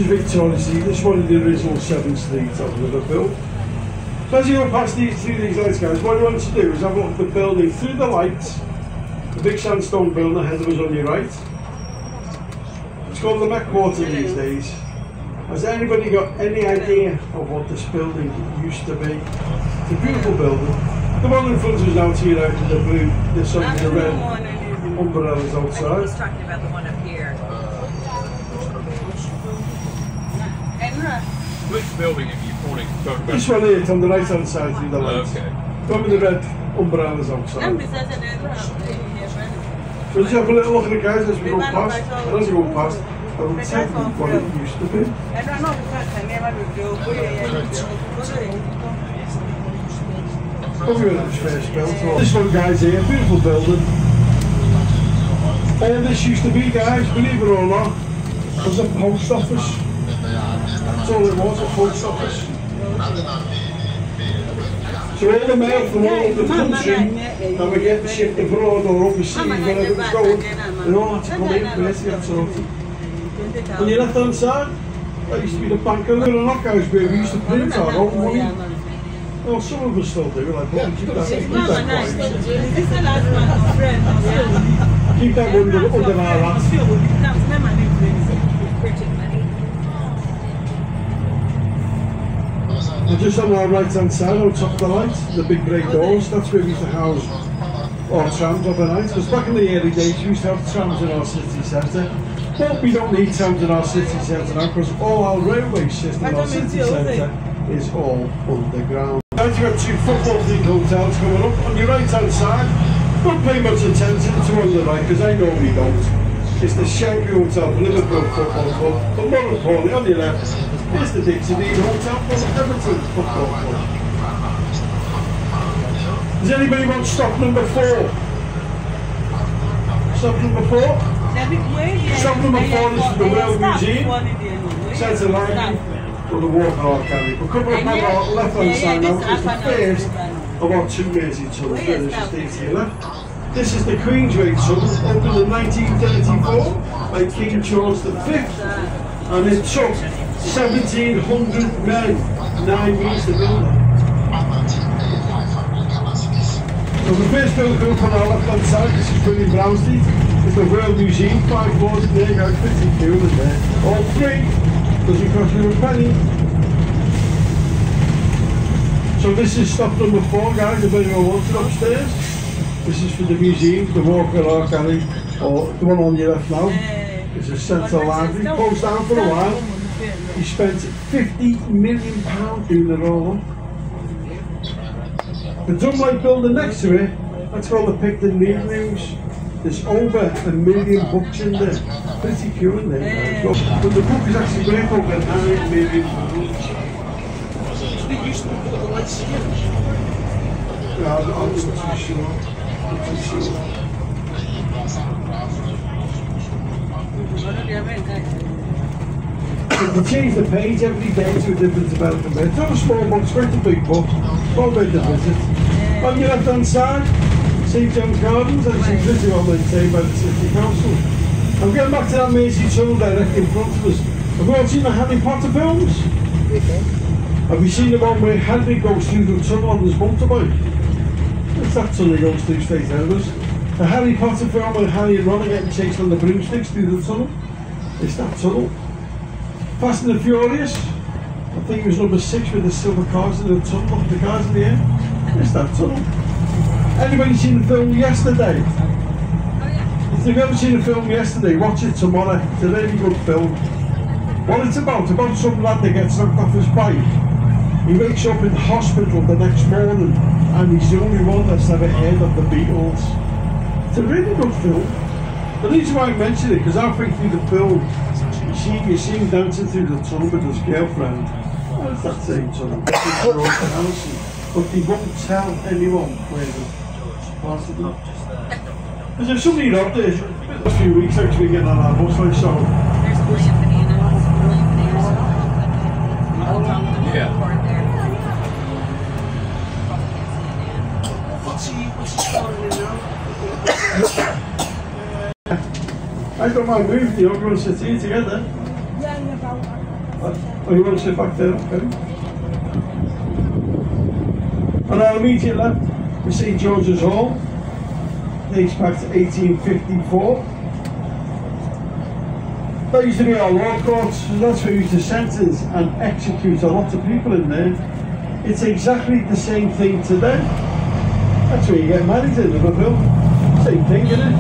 is Victoria Street. This is one of the original 7 streets of Liverpool. So as you go past through these lights, guys, what you want to do is have a look at the building through the lights. The big sandstone building ahead of us on your right. It's called the Met Quarter these days. Has anybody got any idea of what this building used to be? It's a beautiful building. The one in front of us now to your right, the blue, there's some of the red umbrellas outside. He's talking about the one up here. Which building are you talking about? This one here, it's on the right hand side through the lights. Okay. The one with the red umbrellas outside. So let's have a little look at it, guys, as we go past. And as we go past, I will tell you what it used to be. Probably when it was first built. This one, guys, here, beautiful building. All this used to be, guys, believe it or not, was a post office. That's all it was, a post office. So all the mail from all over the country that were getting shipped abroad or overseas, wherever it was going, they all had to come in first to get sorted. On your left hand side, that used to be the bank of the knockouts where we used to print our own money. Well, some of us still do, like, well, keep that under our hats. And just on our right hand side, on top of the lights, the big grey doors, that's where we used to house our trams overnight. Because back in the early days, we used to have trams in our city centre. But we don't need trams in our city centre now, because all our railway system in our city centre is all underground. Now you've got 2 football-themed hotels coming up. On your right hand side, don't pay much attention to on the right, because I normally don't. It's the Shankly Hotel, Liverpool Football Club, but more importantly, on your left, is the Dixie Hotel for Everton Football Club. Does anybody want stop number 4? Stop number 4? Stop number 4 is the World Museum, Centre Library, or the Walker Arcade. We're coming up on our left hand side now, which is the first of our 2 Mersey tunnels. There's the state to your left. This is the Queensway Tunnel, opened in 1934 by King George V, and it took 1,700 men 9 years to build it. So the first building coming up on our left hand side, this is William Brown Street, is the World Museum, 5 floors in there, guys, pretty cool in there. All free, doesn't cost you a penny. So this is stop number 4, guys, if anyone wants it upstairs. This is for the museum, the Walker Arcade, or the one on your left now. It's a central library, closed down for a while. He spent £50 million doing it all up. The Drumlight building next to it, that's called the Picton Reading Rooms. There's over 1 million books in there. Pretty cool in there. But the book is actually worth over £9 million. They used to put the lights here. Yeah, I'm not too sure. They change the page every day to a different development. It's not a small book, it's quite a big book. Well worth the visit. On your left hand side, St John's Gardens, and it's pretty well maintained by the City Council. I'm getting back to that Mersey Tunnel directly in front of us. Have you all seen the Harry Potter films? Have you seen the one where Harry goes through the tunnel on his motorbike? It's that tunnel he goes through straight out of us. The Harry Potter film where Harry and Ron are getting chased on the broomsticks through the tunnel. It's that tunnel. Fast and the Furious. I think it was number 6 with the silver cars in the tunnel, the cars in the air. It's that tunnel. Anybody seen the film Yesterday? Oh yeah. If you've ever seen the film Yesterday, watch it tomorrow. It's a really good film. What it's about some lad that gets knocked off his bike. He wakes up in the hospital the next morning and he's the only one that's ever heard of the Beatles. It's a really good film. The reason why I mention it, because halfway through the film, you see him dancing through the tunnel with his girlfriend. Oh, it's that same tunnel. But they won't tell anyone where the part of them. There's somebody out there, a few weeks actually getting on our bus, like so. There's brilliant bananas. Yeah. What's he calling it now? I don't mind moving, you know, we're going to sit here together. Yeah, Oh, you want to sit back there? Okay. On our immediate left, we see George's Hall. Dates back to 1854. That used to be our law courts, and that's where we used to sentence and execute a lot of people in there. It's exactly the same thing today. That's where you get married in Liverpool. Same thing, isn't it?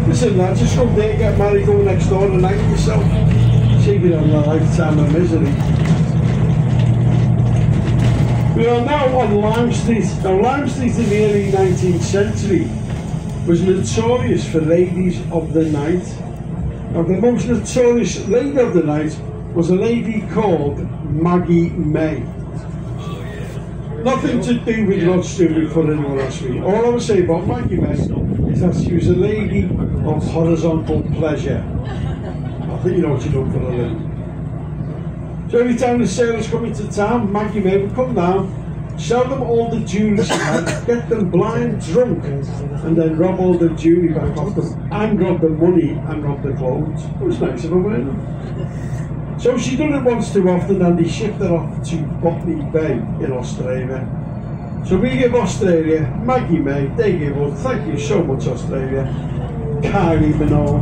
Listen, lad, just go there, get married, go next door and hang yourself. Save you on a lifetime of misery. We are now on Lime Street. Now, Lime Street in the early 19th century was notorious for ladies of the night. Now, the most notorious lady of the night was a lady called Maggie May. Nothing to do with Rod Stewart for anyone else. All I would say about Maggie May is that she was a lady of horizontal pleasure. I think you know what you do for a living. So every time the sailors come into town, Maggie May would come down, sell them all the jewellery she had, get them blind drunk, and then rob all the jewellery back off them, and rob the money and rob the clothes. It was nice of her, wasn't it? So she done it once too often, and they shipped her off to Botany Bay in Australia. So we give Australia, Maggie May, they give us, thank you so much Australia, Kylie Minogue.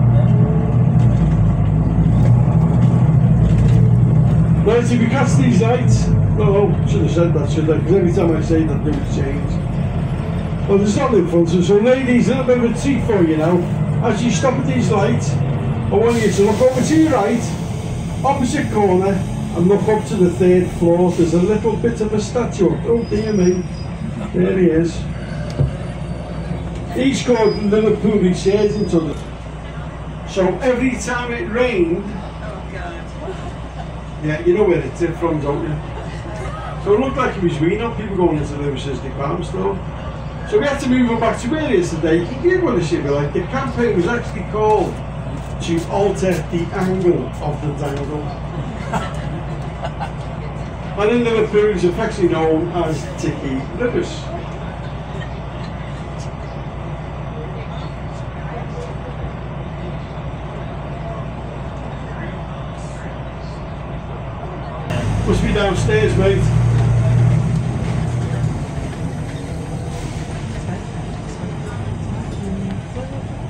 Right, if you catch these lights, oh, should have said that, should I? Because every time I say that, things change. Well, there's nothing in front of us, so ladies, a little bit of a treat for you now. As you stop at these lights, I want you to look over to your right, opposite corner, and look up to the 3rd floor. There's a little bit of a statue. Oh dear me, there he is. He's called Liverpool Research into the. So every time it rained, yeah, you know where it's from, don't you? So it looked like it was Reno, people going into the Liverpool department store. So we had to move it back to where it is today. You can want to see it, like the campaign was actually called to alter the angle of the dangle. And in Liverpool it's affectionately known as Tiki Livers. Must be downstairs, mate.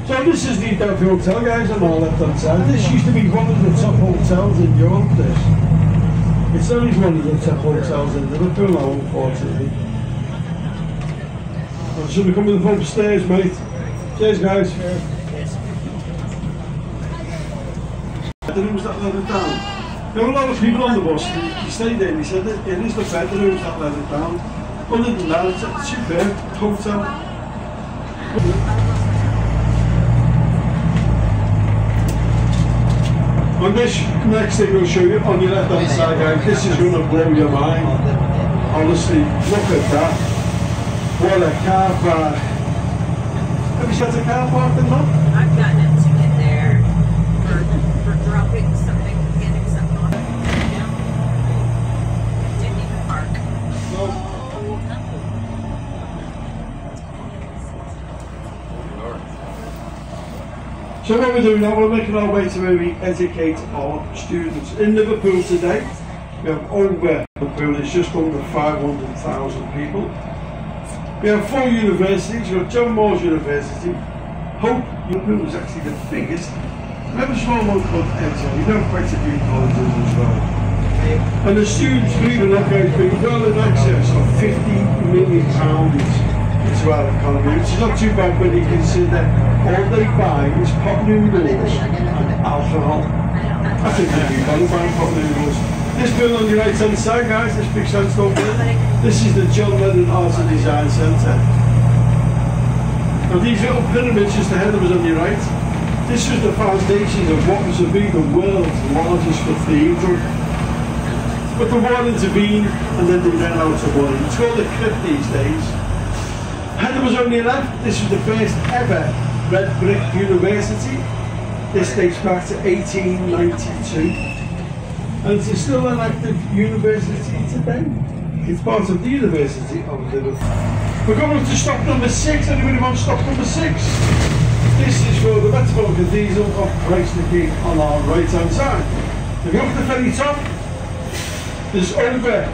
So this is the Delphi Hotel, guys, on our left hand side. This used to be one of the top hotels in Europe, this. It's only one of the top hotels in Liverpool now, unfortunately. I should be coming upstairs, mate. Cheers, guys. The rooms that let it down. There were a lot of people on the bus, he stayed there and he said that it is the bedrooms that let it down. Other than that, it's a superb hotel. On this next thing we'll show you, on your left hand side, guys, this is going to blow your mind. Honestly, look at that. What a car park. Have you seen a car park in that? I've gotten a ticket there for dropping something mechanics up on it. Didn't even park. So what we're doing now, we're making our way to where we educate our students. In Liverpool today, we have over, Liverpool is just under 500,000 people. We have 4 universities. We have John Moores University. Hope Liverpool is actually the biggest. We have a small one called Edison. We have quite a few colleges as well. And the students, believe it or not, guys, bring well in excess of £50 million into our economy, which is not too bad when you consider all they buy is pot noodles and alcohol. I think everybody buying pot noodles. This building on your right hand side, guys, this big sandstone building, this is the John Lennon Arts and Design Centre. Now these little pyramids just ahead of us on your right, this was the foundations of what was to be the world's largest cathedral. But the war intervened and then they ran out of money. It's called the Crypt these days. Ahead of us on your left, this was the first ever red brick university. This dates back to 1892. And it's still an active university today. It's part of the University of Liverpool. We're going up to stop number 6. Anybody want stop number 6? This is for the Metropolitan Cathedral of Christ the King on our right hand side. If you look at the very top, there's over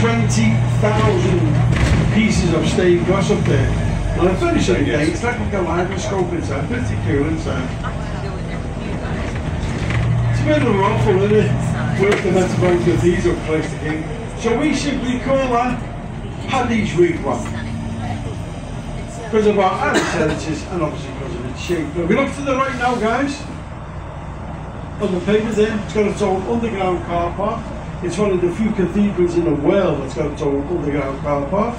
20,000 pieces of stained glass up there. And I'm very sure it's like a kaleidoscope inside, pretty cool inside. It's a bit of a raffle, isn't it? Worth the Metropolitan Cathedral place to king. So we simply call that Paddy's Wigwam. Because of our heritage and obviously because of its shape. But we look to the right now, guys. On the paper there, it's got its own underground car park. It's one of the few cathedrals in the world that's got its own underground car park.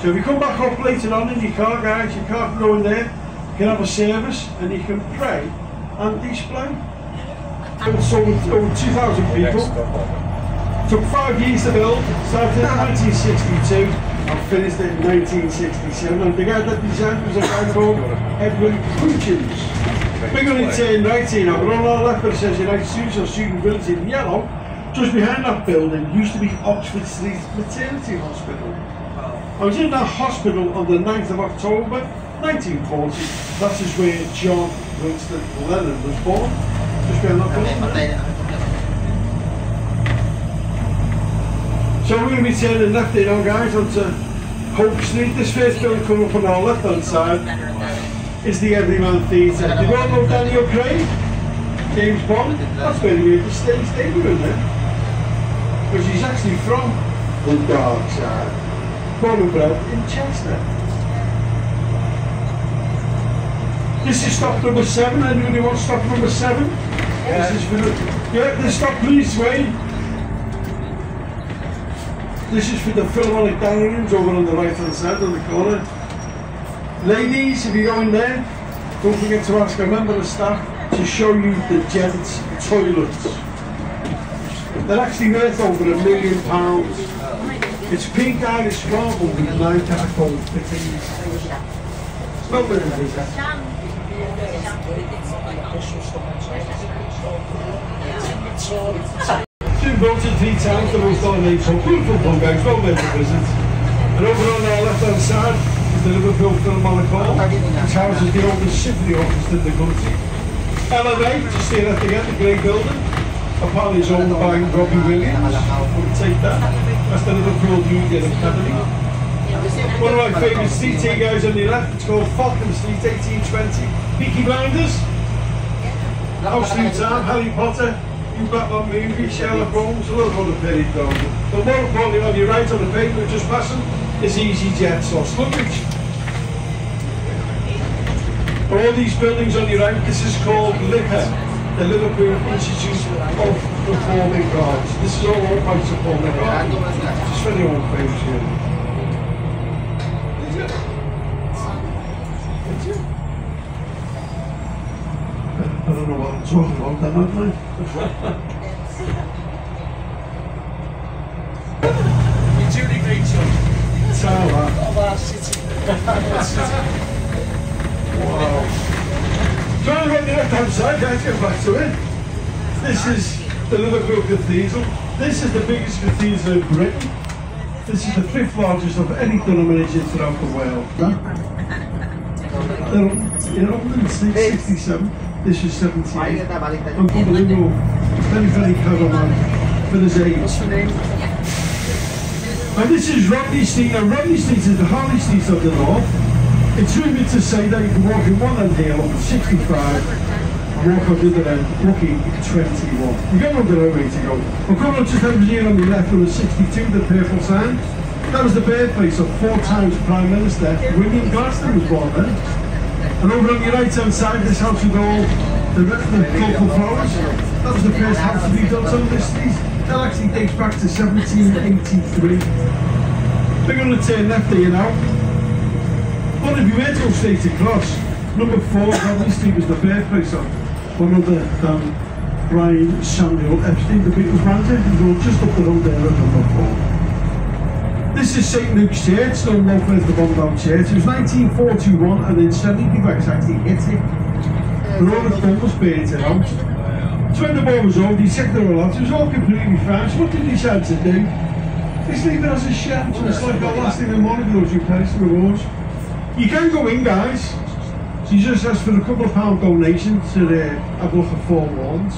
So if you come back up later on in your car, guys, your car can go in there, you can have a service and you can pray and display. It sold over 2,000 people. Took 5 years to build, started in 1962 and finished in 1967. And the guy that designed was a guy called Edwin Hutchins. We're going to turn right here now, but on our left it says United Students or Student Village in yellow. Just behind that building used to be Oxford Street Maternity Hospital. I was in that hospital on the 9th of October 1940. That is where John Winston Lennon was born. Just behind that building. So we're going to be turning left here now, guys, onto Hope Street. This first building coming up on our left hand side is the Everyman Theatre. Do you all know Daniel Craig? James Bond? That's where he made the stage debut in there. Because he's actually from the dark side. Born and bred in Chester. This is stop number 7. Anybody want stop number 7? Yeah. This is for the, this stop please, Wayne. This is for the Philharmonic dining rooms over on the right hand side on the corner. Ladies, if you go in there, don't forget to ask a member of staff to show you the gents' toilets. They're actually worth over £1 million. It's pink Irish marble with 9 charcoal fittings. Well, there it is. Two voted 3 times the most ornate pub. Beautiful pub, guys, well worth a visit. And over on our left hand side, the Liverpool Philharmonic Hall, which houses the oldest symphony orchestra in the country. LMA, just stay left again, the grey building. Apparently it's owned by Robbie Williams. We'll take that. That's the Liverpool Media Academy. One of my favourite streets here, guys, on your left. It's called Falcon Street, 1820. Peaky Blinders. House New Town, Harry Potter. You Batman movie, Sherlock Holmes, a lot of other period drama. But more importantly, on your right on the pavement just passing is EasyJet source luggage. All these buildings on your right, this is called LIPA, the Liverpool Institute of Performing Arts. This is all owned by Performing Arts. Just for the old famous here. I don't know what I'm talking about then, aren't I? Judy Rachel. Wow. So on the left hand side, guys, get back to it. This is the Liverpool Cathedral. This is the biggest cathedral in Britain. This is the 5th largest of any denomination throughout the world. In 1967, this is 78. Unbelievable. Very, very clever man for his age. And this is Rodney Street. Now Rodney Street is the Harley Street of the north. It's rumored to say that you can walk in one end here on 65 and walk on the other end looking 21. You've got another way to go. We're coming up just over here on the left on the 62, the purple sign. That was the birthplace of 4 times Prime Minister William Gladstone was born there. And over on your right hand side, this house with all the local flowers, that was the first house to be built on this street. That actually dates back to 1783. We're going to turn left here now. Well, if you were to go straight across, number 4, Rodney Street was the birthplace of one other Brian Samuel Epstein, the Beatles manager. He was just up the road there at number 4. This is St Luke's Church, known locally as the Bombdown Church. It was 1941 and then 70 devices actually hit it. The road of Dun was burnt it out. So when the war was over, he checked it all out. It was all completely fine. So what did he decide to do? Just leave it as a shed. So it's like our last thing in one of those you pay for awards. You can go in, guys. So you just ask for a couple of £1 donation to have a look at 4 lawns.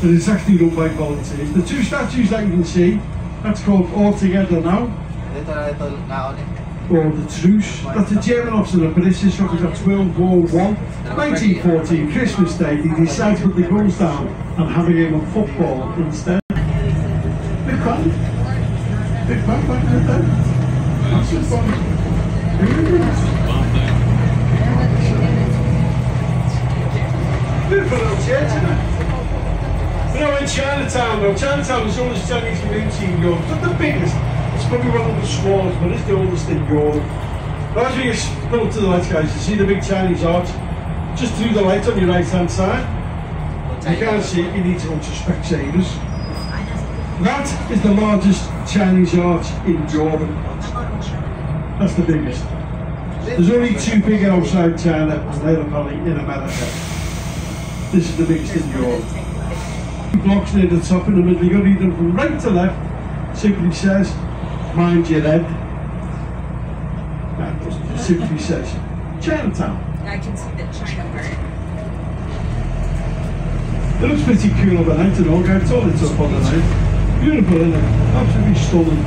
but it's actually run by volunteers. The two statues that you can see, that's called All Together Now, or the Truce. That's a German officer, a British officer, that's World War I, 1914, Christmas Day. He decides to put the guns down and have a game of football instead. Big fan. Big fan back in the day. Massive fan. Beautiful little church, isn't it? You know, in Chinatown though, Chinatown is the oldest Chinese community in Europe. It's not the biggest, it's probably one of the smallest, but it's the oldest in Europe. Now, as we pull up to the lights, guys, you see the big Chinese arch just through the light on your right hand side. You can't see it, you need to go to Specsavers. That is the largest Chinese arch in Jordan. That's the biggest. There's only two bigger outside China, and they're apparently in America. This is the biggest in Europe. Blocks near the top in the middle, you've got to read them from right to left. Simply says, mind your head. That simply says, Chinatown. I can see the China part. It looks pretty cool overnight and all, guys. It's all lit up on the night. Beautiful, isn't it? Absolutely stunning.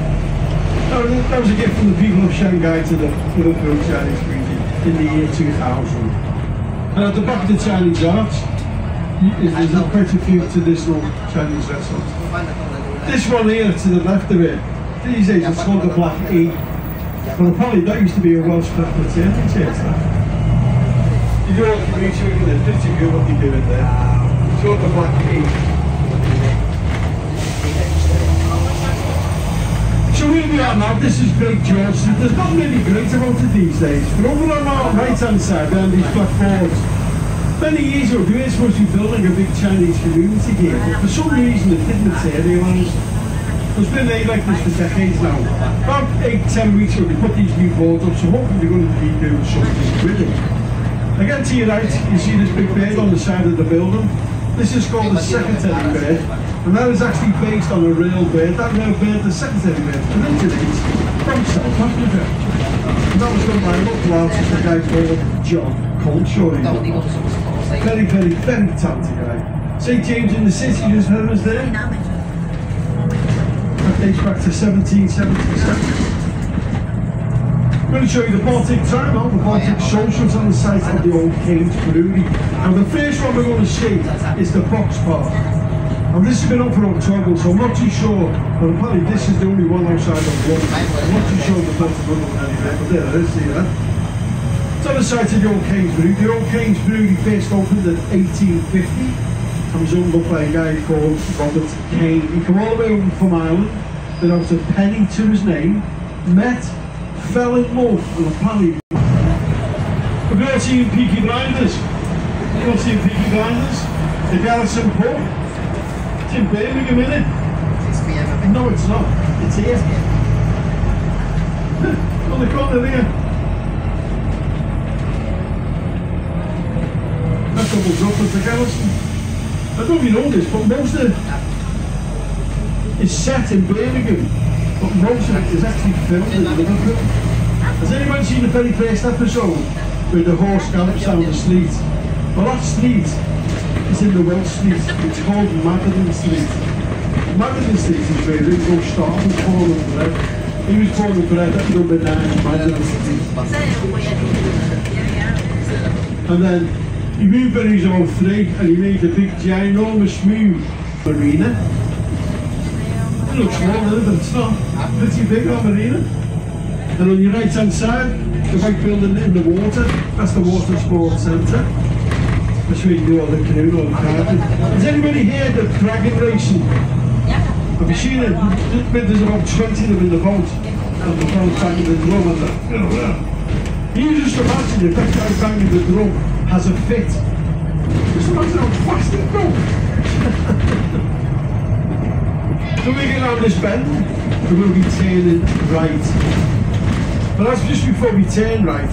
That was a gift from the people of Shanghai to the Liverpool Chinese community in the year 2000. And at the back of the Chinese arch, there's quite a few traditional Chinese restaurants. This one here to the left of it, these days it's called the Black E. Well, apparently that used to be a Welsh Presbyterian church. You do all the community work in there, pretty good what you're doing there. It's called the Black E. So here we are now, this is Great George Street. There's not really great about it these days. But over on our right hand side, behind these black boards, many years ago, we were supposed to be building a big Chinese community here, but for some reason it didn't materialise. It's been laid like this for decades now. About 8-10 weeks ago, we put these new boards up, so hopefully we're going to be doing something with it. Again, to your right, you see this big bird on the side of the building. This is called the secretary bird, and that is actually based on a real bird. That real bird, the secretary bird, originates from South Africa. And that was done by a local artist, a guy called John Coleshaw. Very, very, very talented guy. St. James in the City, you just heard us there. That dates back to 1777. I'm going to show you the Baltic Terminal, the Baltic Socials on the site of the Old King's Brewery. And the first one we're going to see is the Box Park. And this has been up for October, so I'm not too sure, but apparently this is the only one outside of London. I'm not too sure the Baltic one anywhere, but there it is, see that? It's on the site of the Old King's Brewery. The Old King's Brewery first opened in 1850. And was owned up by a guy called Robert Kane. He came all the way over from Ireland, without a penny to his name, met, fell in love, and apparently... Have you all seen Peaky Blinders? Have you all seen Peaky Blinders? The Garrison Pub? It's in Birmingham, isn't it? No, it's not. It's here. On the corner there. That doubles up as the Garrison. I don't know if you know this, but most of it is set in Birmingham, but most of it is actually filmed in Liverpool. Has anyone seen the very first episode where the horse gallops down the street? Well, that street is in the Welsh Street. It's called Magdalen Street. Magdalen Street is where Ringo Starr was born and bred. He was born and bred at number 9 Magdalen Street. And then he moved when he was about 3 and he made a big ginormous move marina. It looks small, but it's not. Pretty big, that marina. And on your right hand side, the white building in the water, that's the Water Sports Centre. That's where you do all the canoeing, all the karting. Has anybody heard of dragon racing? Have you seen it? There's about 20 of them in the boat. And the boat banging the drum and that. You just imagine if that guy banging the drum has a fit. Just imagine how fast it goes. So we get around this bend, we will be turning right. But that's just before we turn right.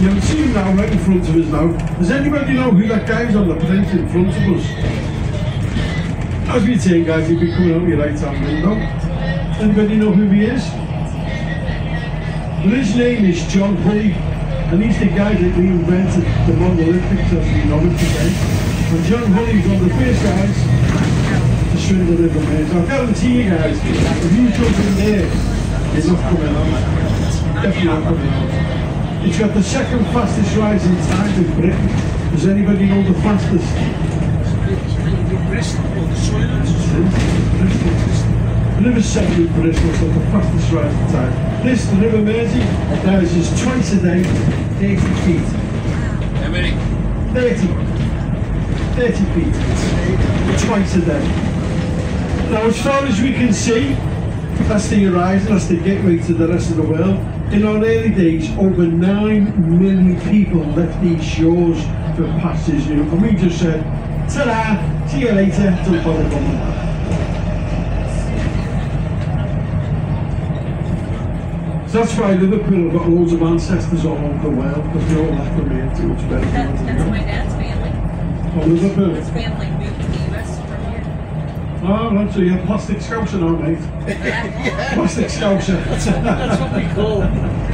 You can see him now, right in front of us now. Does anybody know who that guy is on the print in front of us? As we turn, guys, he'll be coming out your right hand window. Anybody know who he is? Well, his name is John Hulley. And he's the guy that reinvented the model Olympics as we know it today. And John Hulley was one of the first guys picture in the River Mersey. I guarantee you guys, if you jump in there, it's not coming out. Definitely not coming out. It's got the second fastest rising tide in Britain. Does anybody know the fastest? Bristol or the Soylent? The River Severn in Bristol's got the fastest rising tide. This, the River Mersey, rises twice a day, 30 feet. How many? 30 feet. Twice a day. Now, as far as we can see, that's the horizon, that's the gateway to the rest of the world. In our early days, over 9 million people left these shores for passage, and we just said, ta-da, see you later, till bother coming back. So that's why Liverpool have got loads of ancestors all over the world, because they all left from here to much better. That's my dad's family. Oh, Liverpool. His family moved to the US from here. Oh, right, so you're plastic scouser now, mate. Plastic scouser. That's what we call them.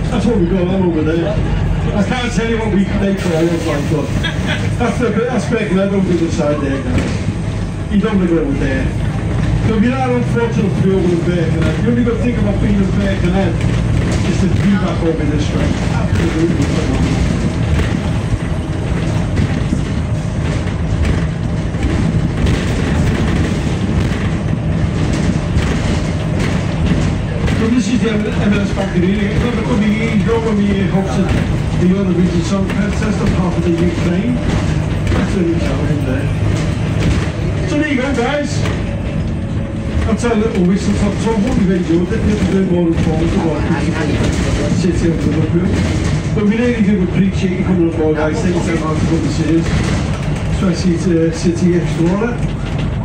That's what we call them over there. I can't tell you what they call us like, but that's big lead over the side there, guys. You don't want to go over there. So if you're not unfortunate to be over in Birkenhead, you only got to think about being in Birkenhead, is to be back over this straight. Absolutely phenomenal. This is the MLS Bank Arena. It's not a couple of years ago when we hosted the Eurovision Song Contest on behalf of the Ukraine. That's a new challenge there. So there you go, guys. That's our little whistle top tour. Hope you've enjoyed it. We'll be doing more informative about the city of Liverpool. But we really do appreciate you coming on board, guys. Thank you so much for coming to see us, especially to City Explorer.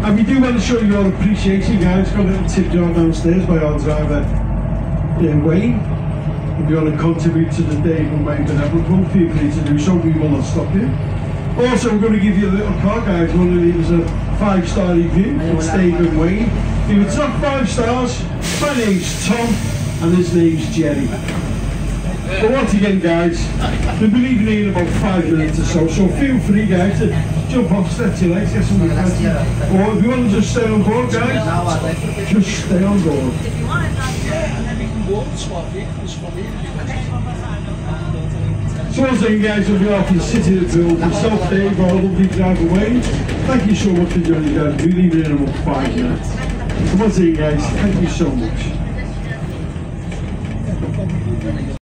And we do want to show you our appreciation, guys. Got a little tip jar downstairs by our driver, Wayne. If you want to contribute to the Dave and Wayne Benevolent, feel free to do so. We will not stop you. Also, we're going to give you a little card, guys. We want to leave us a 5-star review. It's Dave and Wayne. If it's not 5 stars, my name's Tom and his name's Jerry. But once again, guys, we'll be leaving here in about 5 minutes or so. So feel free, guys, to jump off, stretch your legs, get some refreshment. Or if you want to just stay on board, guys, just stay on board. If you want it, And then we can walk to our vehicles from here. So once again, guys, on behalf of the City of Liverpool, myself, Dave, our lovely driver Wayne, thank you so much for joining, guys. We'll leave here in about 5 minutes. So once again, guys, thank you so much.